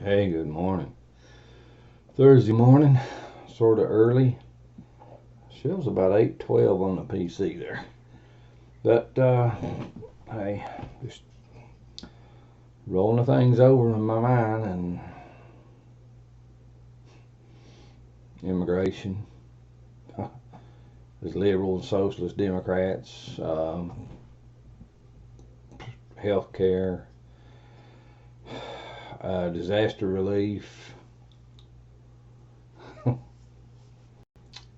Hey, good morning. Thursday morning, sort of early. Shows about 8:12 on the PC there. But hey, just rolling the things over in my mind and immigration. There's liberal and socialist Democrats, health care, disaster relief.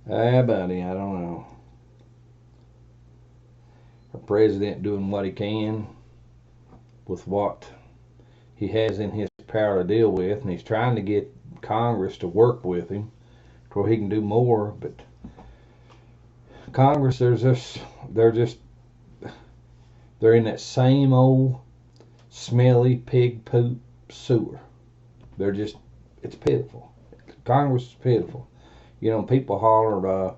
Buddy, I don't know. Our president doing what he can with what he has in his power to deal with, and he's trying to get Congress to work with him where he can do more. But Congress, they're in that same old smelly pig poop sewer. It's pitiful. Congress is pitiful. You know, people holler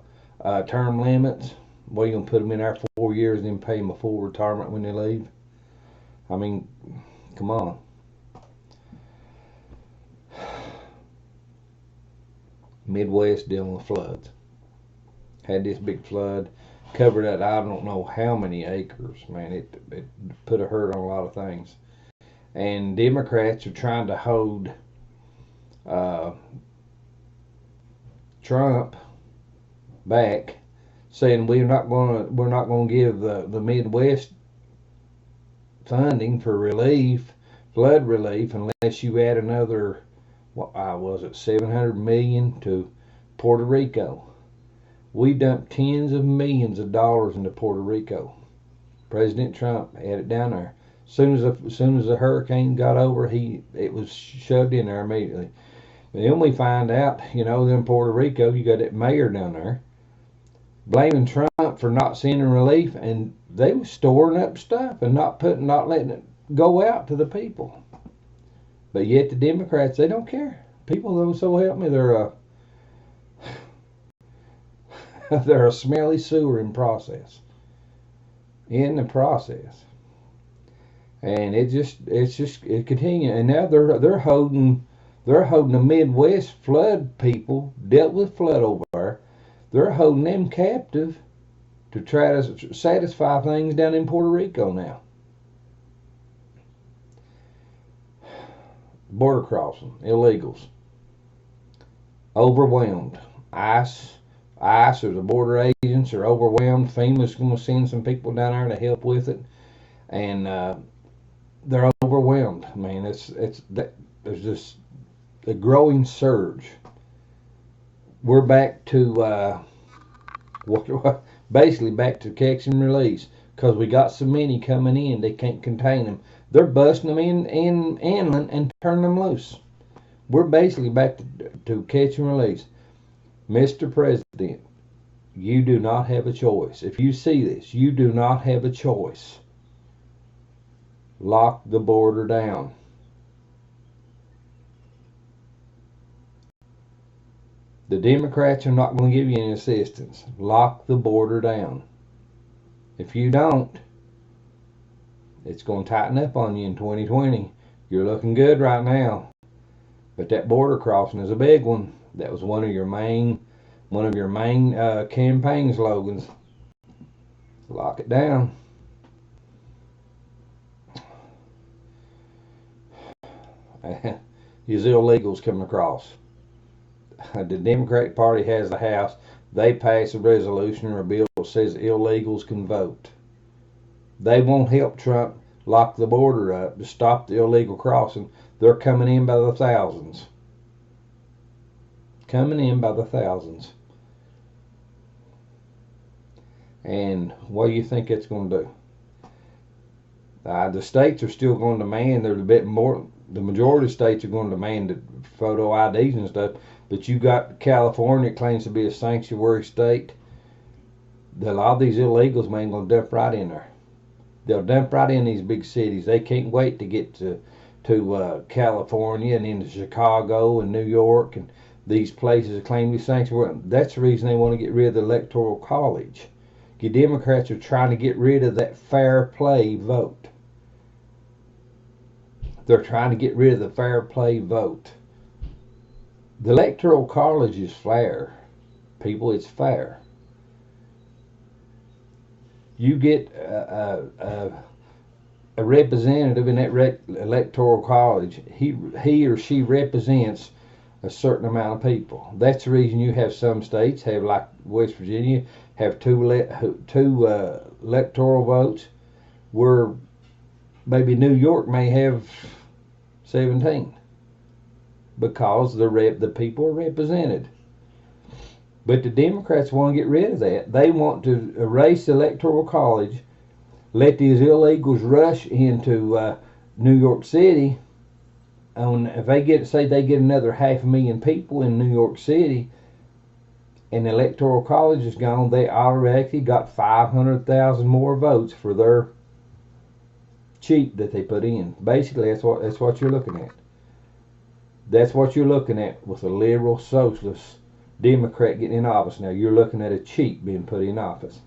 term limits. Well, you gonna put them in there 4 years and then pay them a full retirement when they leave? I mean, come on. Midwest dealing with floods. Had this big flood, covered that I don't know how many acres. Man, it put a hurt on a lot of things. And Democrats are trying to hold uh, Trump back, saying we're not gonna give the Midwest funding for flood relief, unless you add another, what was it, 700 million to Puerto Rico. We dumped tens of millions of dollars into Puerto Rico. President Trump had it down there. As soon as the hurricane got over, it was shoved in there immediately. But then we find out, in Puerto Rico, you got that mayor down there blaming Trump for not sending relief, and they were storing up stuff and not letting it go out to the people. But yet the Democrats, they don't care. People, though, so help me, they're a smelly sewer in the process, and it continues. And now they're holding the Midwest flood people, dealt with flood over there. They're holding them captive to try to satisfy things down in Puerto Rico now. Border crossing, illegals, overwhelmed. ICE or the border agents are overwhelmed. FEMA's going to send some people down there to help with it, and they're overwhelmed. I mean, there's just a growing surge. We're back to basically back to catch and release, because we got so many coming in they can't contain them. They're busting them in inland and turning them loose. We're basically back to catch and release. Mr. President, you do not have a choice. If you see this, you do not have a choice. Lock the border down. The Democrats are not going to give you any assistance. Lock the border down. If you don't, it's going to tighten up on you in 2020. You're looking good right now, but that border crossing is a big one. That was one of your main campaign slogans. Lock it down. These illegals coming across. The Democratic Party has the House. They pass a resolution or a bill that says illegals can vote. They won't help Trump lock the border up to stop the illegal crossing. They're coming in by the thousands. And what do you think it's going to do? The states are still going to demand, there's a bit more, the majority of states are going to demand photo IDs and stuff, but you got California, claims to be a sanctuary state. A lot of these illegals, man, going to dump right in there. They'll dump right in these big cities. They can't wait to get to California and into Chicago and New York and these places that claim to be sanctuary. That's the reason they want to get rid of the Electoral College. The Democrats are trying to get rid of that fair play vote. They're trying to get rid of the fair play vote. The Electoral College is fair. People, it's fair. You get a representative in that Electoral College. He or she represents a certain amount of people. That's the reason you have some states have, like West Virginia, have two electoral votes, where maybe New York may have 17, because the people are represented. But the Democrats want to get rid of that. They want to erase the Electoral College, let these illegals rush into New York City. If they get another 500,000 people in New York City, and the Electoral College is gone, they already got 500,000 more votes for their cheat that they put in. Basically, that's what you're looking at. That's what you're looking at with a liberal socialist Democrat getting in office. Now you're looking at a cheat being put in office.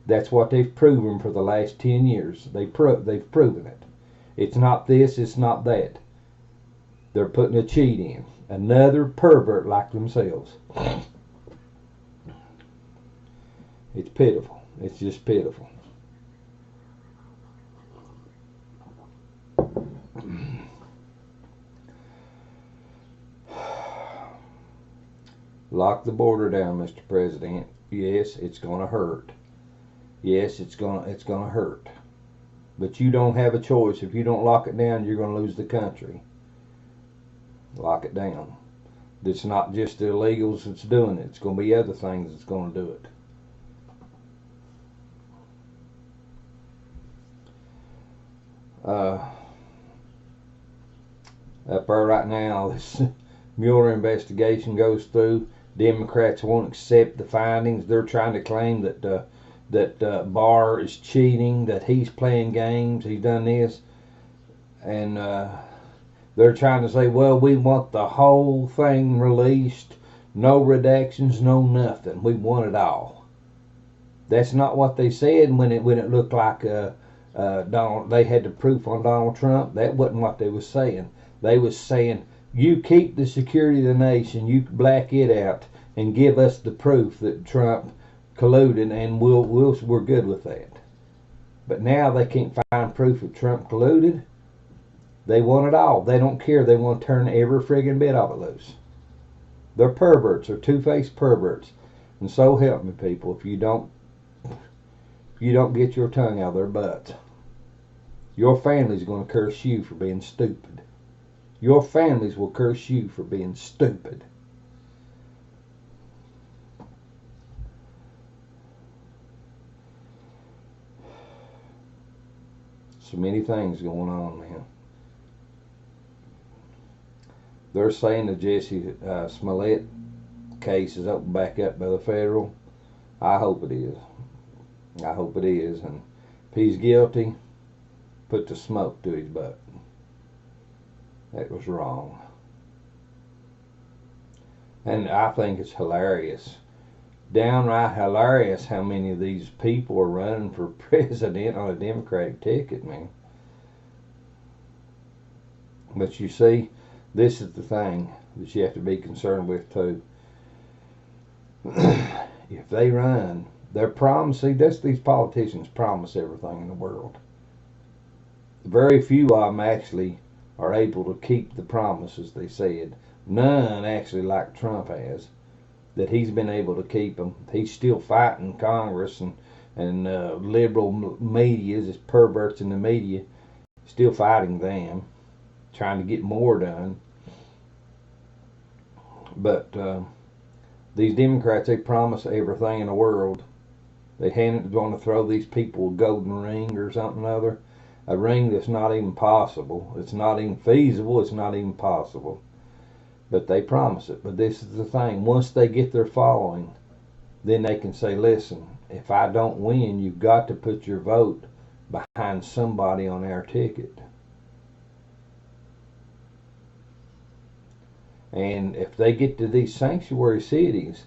That's what they've proven for the last 10 years. They've proven it. It's not this, it's not that. They're putting a cheat in. Another pervert like themselves. It's pitiful. It's just pitiful. Lock the border down, Mr. President. Yes, it's going to hurt. Yes, it's going to hurt. But you don't have a choice. If you don't lock it down, you're going to lose the country. Lock it down. It's not just the illegals that's doing it. It's going to be other things that's going to do it. Up there right now, this Mueller investigation goes through. Democrats won't accept the findings. They're trying to claim that Barr is cheating, that he's playing games, he's done this, and they're trying to say, well, we want the whole thing released, no redactions, no nothing. We want it all. That's not what they said when it looked like they had the proof on Donald Trump. That wasn't what they was saying. They was saying, you keep the security of the nation, you black it out, and give us the proof that Trump colluded, and we're good with that. But now they can't find proof that Trump colluded. They want it all. They don't care. They want to turn every friggin' bit of it loose. They're perverts. They're two-faced perverts. And so help me, people, if you don't get your tongue out of their butts, your family's going to curse you for being stupid. Your families will curse you for being stupid. So many things going on, man. They're saying the Jesse Smollett case is opened back up by the federal. I hope it is. I hope it is. And if he's guilty, put the smoke to his butt. That was wrong. And I think it's hilarious. Downright hilarious how many of these people are running for president on a Democratic ticket, man. But you see, this is the thing that you have to be concerned with too. If they run, they're promising, these politicians promise everything in the world. Very few of them actually are able to keep the promises they said. None actually like Trump has, that he's been able to keep them. He's still fighting Congress and liberal media, this perverts in the media, still fighting them, trying to get more done. But these Democrats, they promise everything in the world. They want to throw these people a golden ring or something or other. A ring that's not even possible. It's not even feasible. It's not even possible. But they promise it. But this is the thing. Once they get their following, then they can say, listen, if I don't win, you've got to put your vote behind somebody on our ticket. And if they get to these sanctuary cities,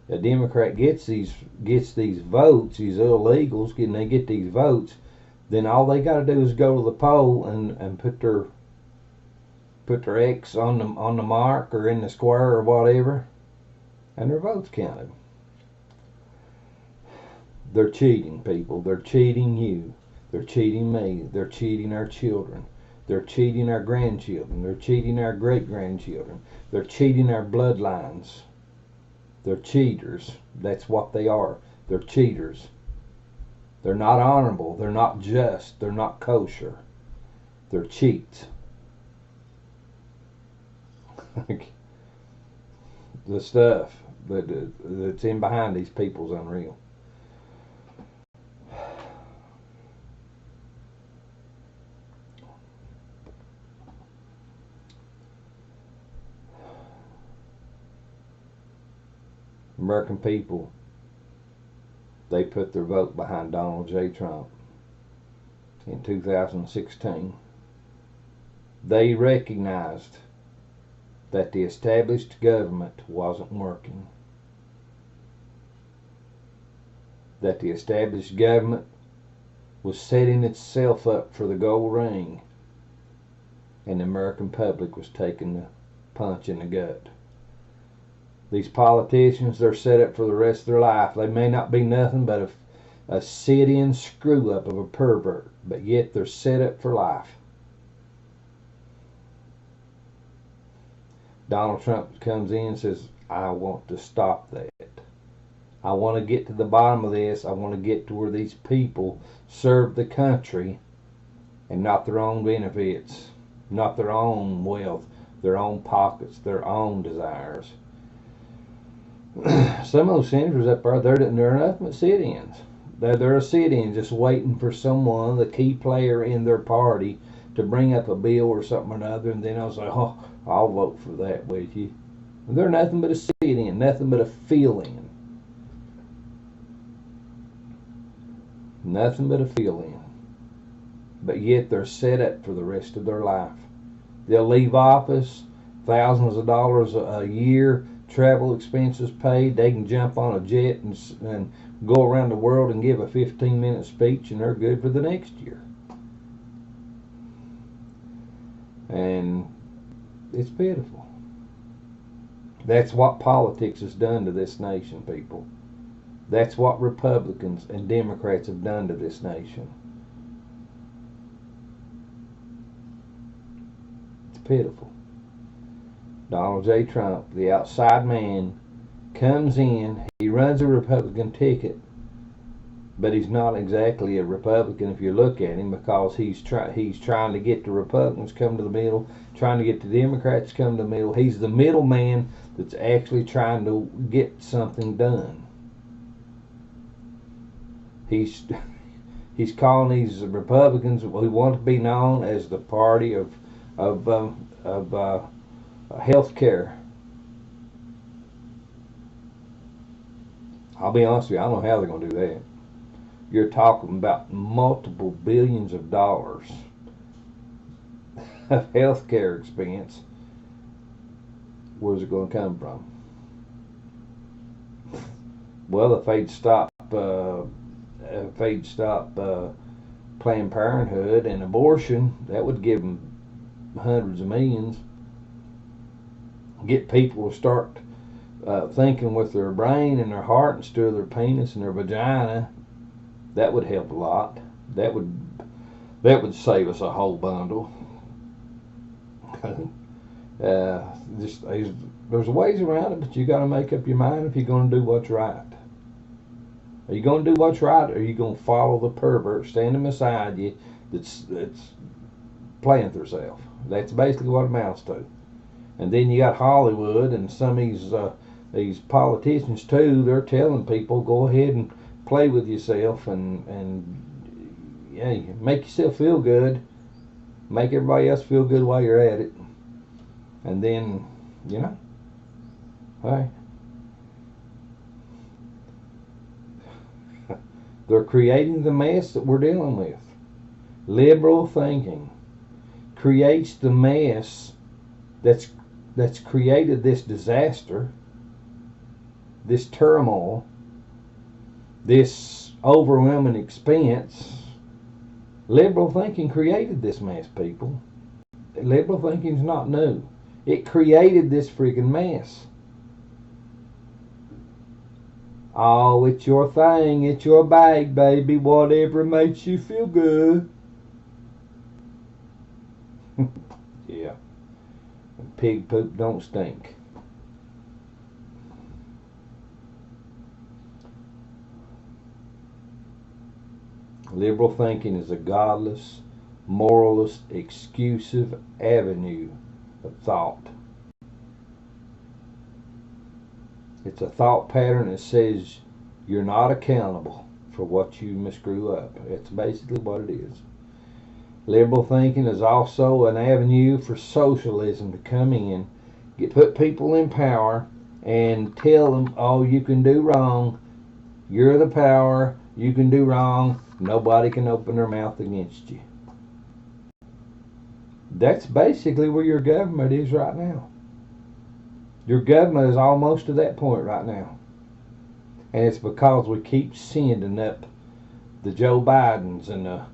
a Democrat gets these votes, these illegals, and they get these votes, then all they got to do is go to the poll and put their X on the mark or in the square or whatever, and their votes counted. They're cheating people. They're cheating you. They're cheating me. They're cheating our children. They're cheating our grandchildren. They're cheating our great-grandchildren. They're cheating our bloodlines. They're cheaters. That's what they are. They're cheaters. They're not honorable. They're not just. They're not kosher. They're cheats. The stuff that's in behind these people's unreal. American people, they put their vote behind Donald J. Trump in 2016. They recognized that the established government wasn't working. That the established government was setting itself up for the gold ring, and the American public was taking the punch in the gut. These politicians, they're set up for the rest of their life. They may not be nothing but a sit-in screw-up of a pervert, but yet they're set up for life. Donald Trump comes in and says, I want to stop that. I want to get to the bottom of this. I want to get to where these people serve the country and not their own benefits, not their own wealth, their own pockets, their own desires. Some of those senators up there, they're nothing but sit-ins. They're a sit-in just waiting for someone, the key player in their party, to bring up a bill or something or another, and then I'll say, oh, I'll vote for that with you. And they're nothing but a sit-in, nothing but a fill-in. Nothing but a fill-in. But yet they're set up for the rest of their life. They'll leave office, thousands of dollars a year, travel expenses paid. They can jump on a jet and go around the world and give a 15-minute speech, and they're good for the next year. And it's pitiful. That's what politics has done to this nation, people. That's what Republicans and Democrats have done to this nation. It's pitiful. Donald J. Trump, the outside man, comes in. He runs a Republican ticket, but he's not exactly a Republican if you look at him, because he's trying to get the Republicans come to the middle, trying to get the Democrats come to the middle. He's the middleman that's actually trying to get something done. He's calling these Republicans who want to be known as the party of health care. I'll be honest with you, I don't know how they're going to do that. You're talking about multiple billions of dollars of health care expense. Where's it going to come from? Well, if they'd stop Planned Parenthood and abortion, that would give them hundreds of millions. Get people to start thinking with their brain and their heart instead of their penis and their vagina. That would help a lot. That would save us a whole bundle. There's ways around it, but you got to make up your mind if you're going to do what's right. Are you going to do what's right, or are you going to follow the pervert standing beside you that's playing with herself? That's basically what it amounts to. And then you got Hollywood and some of these politicians too. They're telling people, go ahead and play with yourself and yeah, make yourself feel good, make everybody else feel good while you're at it, and then hey, they're creating the mess that we're dealing with. Liberal thinking creates the mess that's created this disaster, this turmoil, this overwhelming expense, Liberal thinking created this mess, people. Liberal thinking's not new. It created this freaking mess. Oh, it's your thing. It's your bag, baby. Whatever makes you feel good. Yeah. Pig poop don't stink. Liberal thinking is a godless, moralist, exclusive avenue of thought. It's a thought pattern that says you're not accountable for what you may screw up. That's basically what it is. Liberal thinking is also an avenue for socialism to come in, put people in power, and tell them, oh, you can do wrong. You're the power. You can do wrong. Nobody can open their mouth against you. That's basically where your government is right now. Your government is almost to that point right now. And it's because we keep sending up the Joe Bidens and the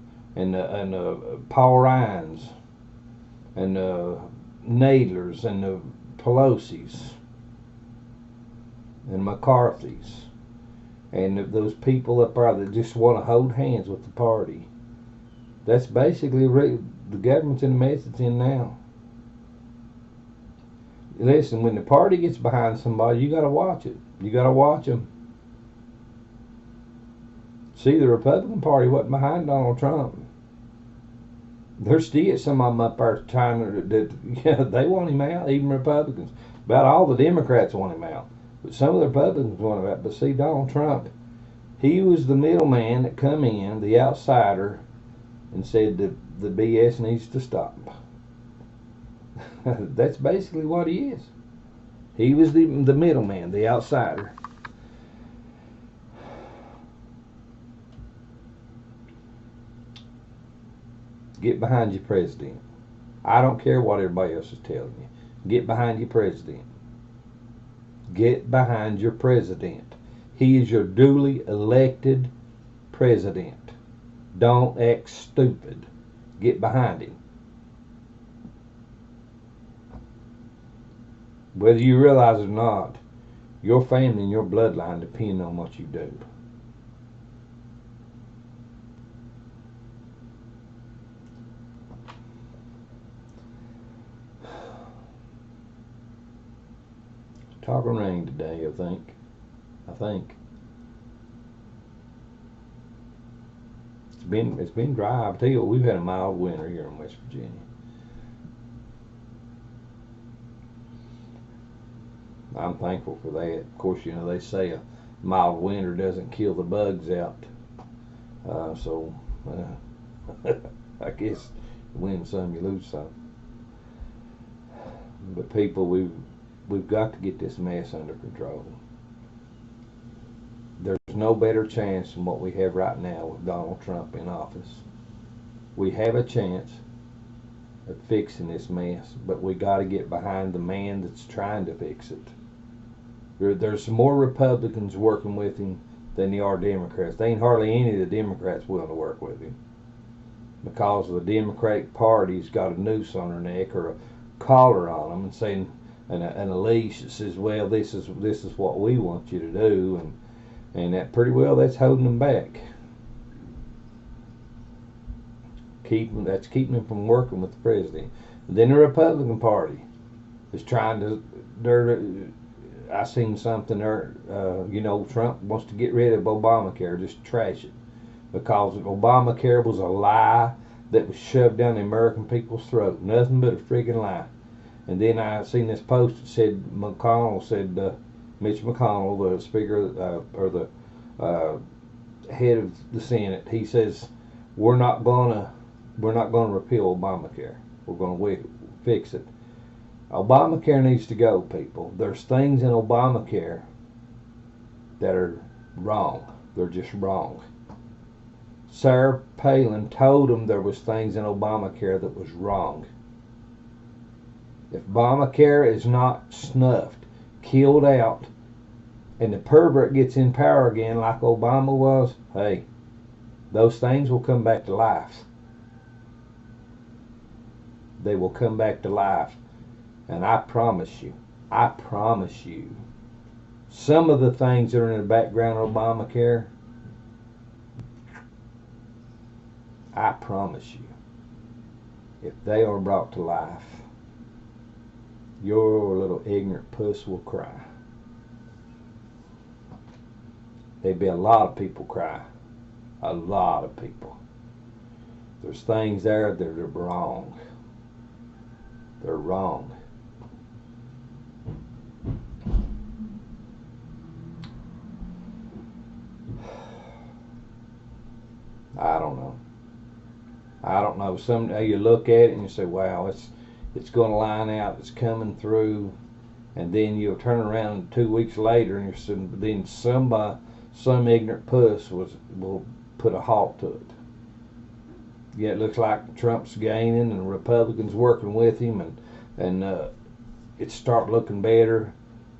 Paul Ryans and the Nadlers and the Pelosi's and McCarthy's and those people up there that just want to hold hands with the party. That's basically the government's in the mess it's in now. Listen, when the party gets behind somebody, you got to watch it. You got to watch them. See, the Republican Party wasn't behind Donald Trump. There's still some of them up there trying to, they want him out, even Republicans. About all the Democrats want him out. But some of the Republicans want him out. But see, Donald Trump, he was the middleman that come in, the outsider, and said that the BS needs to stop. That's basically what he is. He was the middleman, the outsider. Get behind your president. I don't care what everybody else is telling you. Get behind your president. Get behind your president. He is your duly elected president. Don't act stupid. Get behind him. Whether you realize it or not, your family and your bloodline depend on what you do. Talking rain today, I think. It's been dry. I tell you what, we've had a mild winter here in West Virginia. I'm thankful for that. Of course, you know, they say a mild winter doesn't kill the bugs out. I guess you win some, you lose some. But people, we've got to get this mess under control. There's no better chance than what we have right now with Donald Trump in office. We have a chance of fixing this mess, but we got to get behind the man that's trying to fix it. There's some more Republicans working with him than there are Democrats. There ain't hardly any of the Democrats willing to work with him because the Democratic Party's got a noose on their neck or a collar on them and saying and a leash that says, well, this is what we want you to do, and that pretty well that's holding them back. That's keeping them from working with the president. And then the Republican Party is trying to. I seen something there. Trump wants to get rid of Obamacare, just trash it, because Obamacare was a lie that was shoved down the American people's throat. Nothing but a freaking lie. And then I seen this post that said Mitch McConnell, the Speaker or the head of the Senate, he says we're not gonna repeal Obamacare. We're gonna fix it. Obamacare needs to go, people. There's things in Obamacare that are wrong. They're just wrong. Sarah Palin told them there was things in Obamacare that was wrong. If Obamacare is not snuffed, killed out, and the pervert gets in power again like Obama was, hey, those things will come back to life. they will come back to life. And I promise you, some of the things that are in the background of Obamacare, I promise you, if they are brought to life, your little ignorant puss will cry. There'd be a lot of people cry. A lot of people. There's things there that are wrong. They're wrong. I don't know. I don't know. Someday you look at it and you say, wow, it's going to line out. It's coming through. And then you'll turn around 2 weeks later and then some ignorant puss will put a halt to it. Yeah, it looks like Trump's gaining and the Republicans working with him, and it start looking better.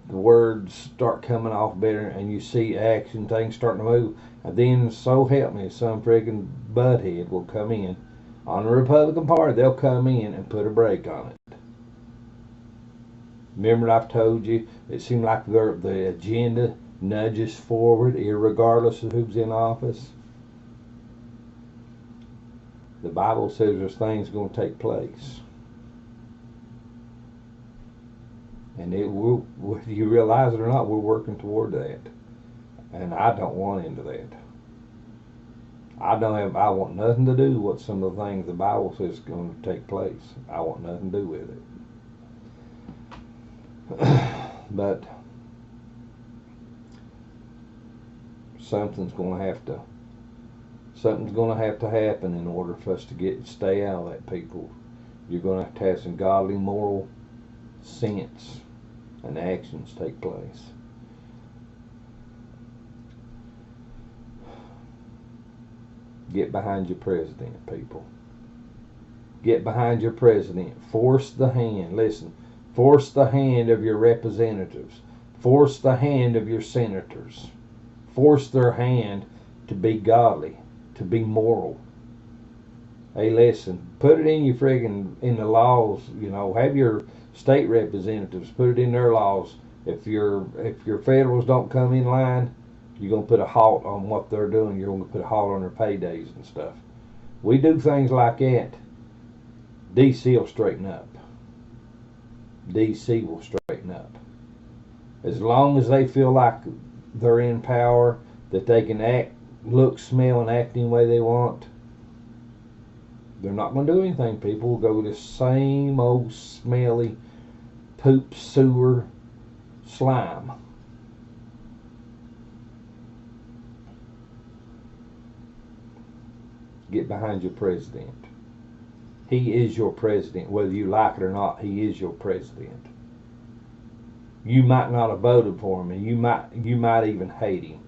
The words start coming off better, and you see action, things starting to move. And then, so help me, some friggin' butthead will come in on the Republican Party. They'll come in and put a brake on it. Remember, I've told you it seemed like the agenda nudges forward, irregardless of who's in office. The Bible says there's things going to take place. And whether you realize it or not, we're working toward that. And I don't want into that. I want nothing to do with what some of the things the Bible says is going to take place. I want nothing to do with it. But something's going to have to happen in order for us to stay out of that, people. You're going to have some godly moral sense and actions take place. Get behind your president, people. Get behind your president. Force the hand. Listen, force the hand of your representatives. Force the hand of your senators. Force their hand to be godly, to be moral. Hey, listen, put it in in the laws, have your state representatives put it in their laws. If your federals don't come in line, you're going to put a halt on what they're doing. You're going to put a halt on their paydays and stuff. We do things like that, D.C. will straighten up. D.C. will straighten up. As long as they feel like they're in power, that they can act, look, smell, and act any way they want, they're not going to do anything. People will go the same old smelly poop sewer slime. Get behind your president. He is your president. Whether you like it or not, he is your president. You might not have voted for him, and you might even hate him.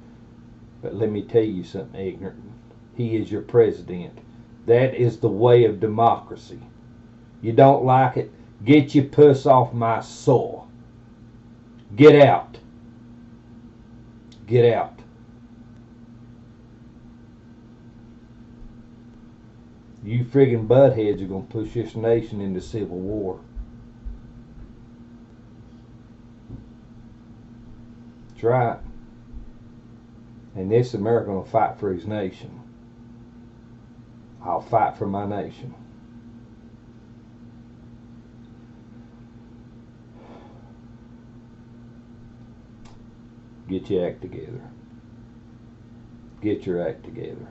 But let me tell you something, ignorant. He is your president. That is the way of democracy. You don't like it? Get your puss off my soil. Get out. Get out. You friggin' buttheads are going to push this nation into civil war. That's right. And this American will fight for his nation. I'll fight for my nation. Get your act together. Get your act together.